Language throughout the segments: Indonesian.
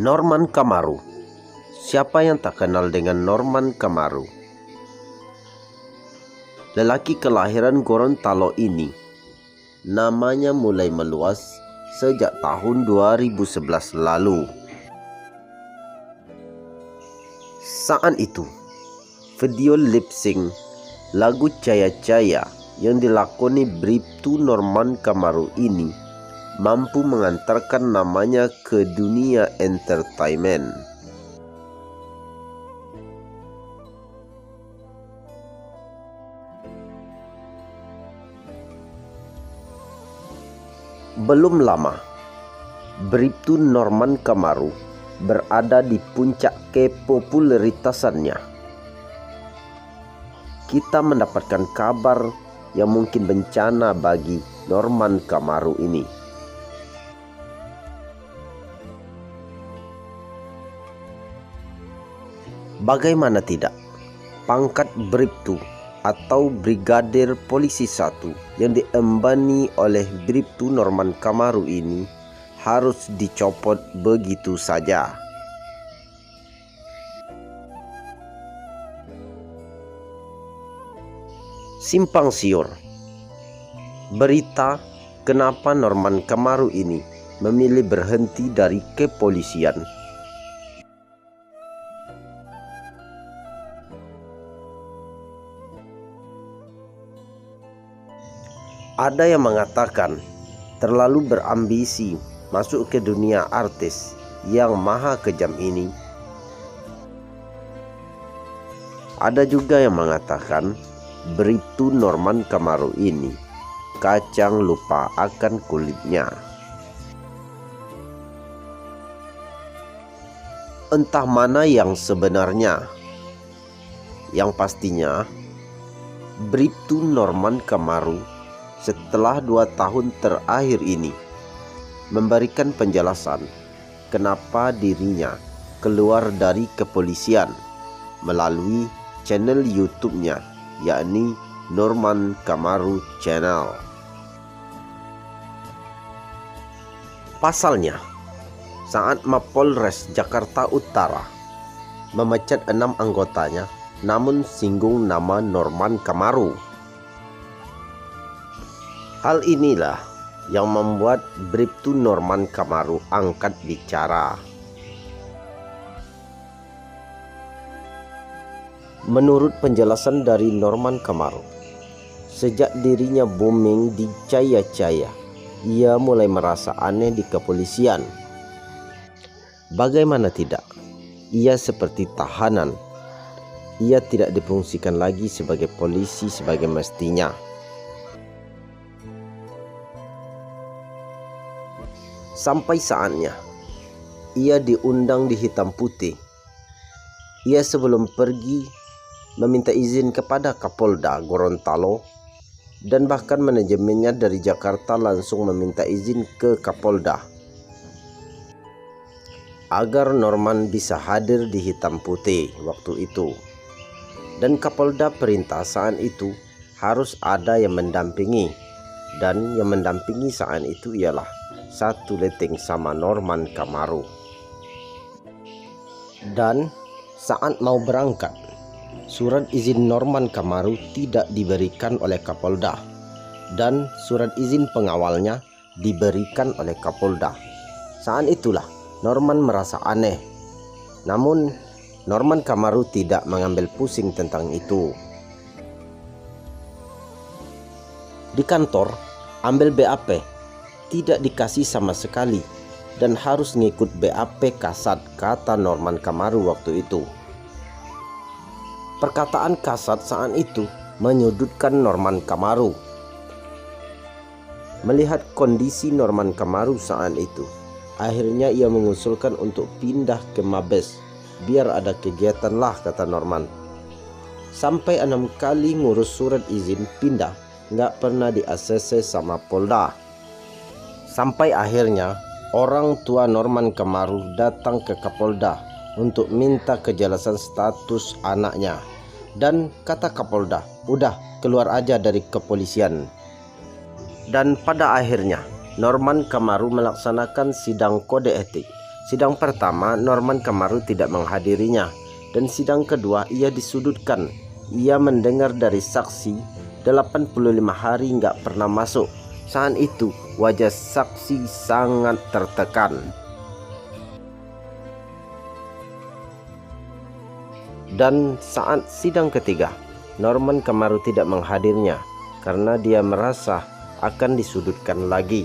Norman Kamaru. Siapa yang tak kenal dengan Norman Kamaru? Lelaki kelahiran Gorontalo ini, namanya mulai meluas sejak tahun 2011 lalu. Saat itu, video lip sync lagu Caya Caya yang dilakoni Bribtu Norman Kamaru ini mampu mengantarkan namanya ke dunia entertainment. Belum lama, Bribtu Norman Kamaru berada di puncak kepopuleritasannya. Kita mendapatkan kabar yang mungkin bencana bagi Norman Kamaru ini. Bagaimana tidak, pangkat Bribtu atau Brigadir Polisi 1 yang diembani oleh Bribtu Norman Kamaru ini harus dicopot begitu saja. Simpang siur. Berita kenapa Norman Kamaru ini memilih berhenti dari kepolisian. Ada yang mengatakan terlalu berambisi masuk ke dunia artis yang maha kejam ini. Ada juga yang mengatakan Bribtu Norman Kamaru ini kacang lupa akan kulitnya. Entah mana yang sebenarnya. Yang pastinya, Bribtu Norman Kamaru setelah 2 tahun terakhir ini memberikan penjelasan kenapa dirinya keluar dari kepolisian melalui channel YouTube-nya, yakni Norman Kamaru Channel. Pasalnya, saat Mapolres Jakarta Utara memecat 6 anggotanya namun singgung nama Norman Kamaru. Hal inilah yang membuat Bribtu Norman Kamaru angkat bicara. Menurut penjelasan dari Norman Kamaru, sejak dirinya booming di Caya Caya, ia mulai merasa aneh di kepolisian. Bagaimana tidak, ia seperti tahanan. Ia tidak difungsikan lagi sebagai polisi sebagai mestinya. Sampai saatnya ia diundang di hitam putih. Ia sebelum pergi meminta izin kepada Kapolda Gorontalo dan bahkan manajemennya dari Jakarta langsung meminta izin ke Kapolda agar Norman bisa hadir di hitam putih waktu itu. Dan Kapolda perintah saat itu harus ada yang mendampingi, dan yang mendampingi saat itu ialah satu leteng sama Norman Kamaru. Dan saat mau berangkat, surat izin Norman Kamaru tidak diberikan oleh Kapolda dan surat izin pengawalnya diberikan oleh Kapolda. Saat itulah Norman merasa aneh. Namun Norman Kamaru tidak mengambil pusing tentang itu. Di kantor ambil BAP tidak dikasih sama sekali dan harus ngikut BAP kasat, kata Norman Kamaru waktu itu. Perkataan kasat saat itu menyudutkan Norman Kamaru. Melihat kondisi Norman Kamaru saat itu, akhirnya ia mengusulkan untuk pindah ke Mabes biar ada kegiatan lah, kata Norman. Sampai 6 kali ngurus surat izin pindah nggak pernah di-ACC sama Polda. Sampai akhirnya orang tua Norman Kamaru datang ke Kapolda untuk minta kejelasan status anaknya. Dan kata Kapolda, udah keluar aja dari kepolisian. Dan pada akhirnya Norman Kamaru melaksanakan sidang kode etik Sidang pertama, Norman Kamaru tidak menghadirinya, dan sidang kedua ia disudutkan. Ia mendengar dari saksi 85 hari nggak pernah masuk. Saat itu wajah saksi sangat tertekan. Dan saat sidang ketiga, Norman Kamaru tidak menghadirinya karena dia merasa akan disudutkan lagi.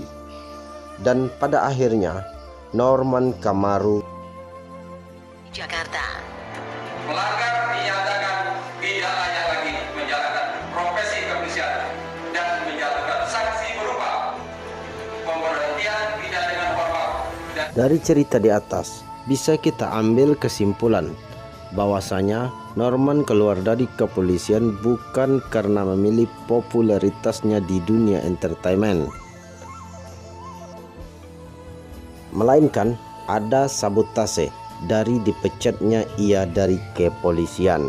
Dan pada akhirnya Norman Kamaru Jakarta melanggar dinyatakan tidak layak lagi menjalankan profesi kepolisian dan menjatuhkan sanksi berupa pemberhentian tidak dengan hormat. Dari cerita di atas bisa kita ambil kesimpulan bahwasanya Norman keluar dari kepolisian bukan karena memilih popularitasnya di dunia entertainment, melainkan ada sabotase dari dipecatnya ia dari kepolisian.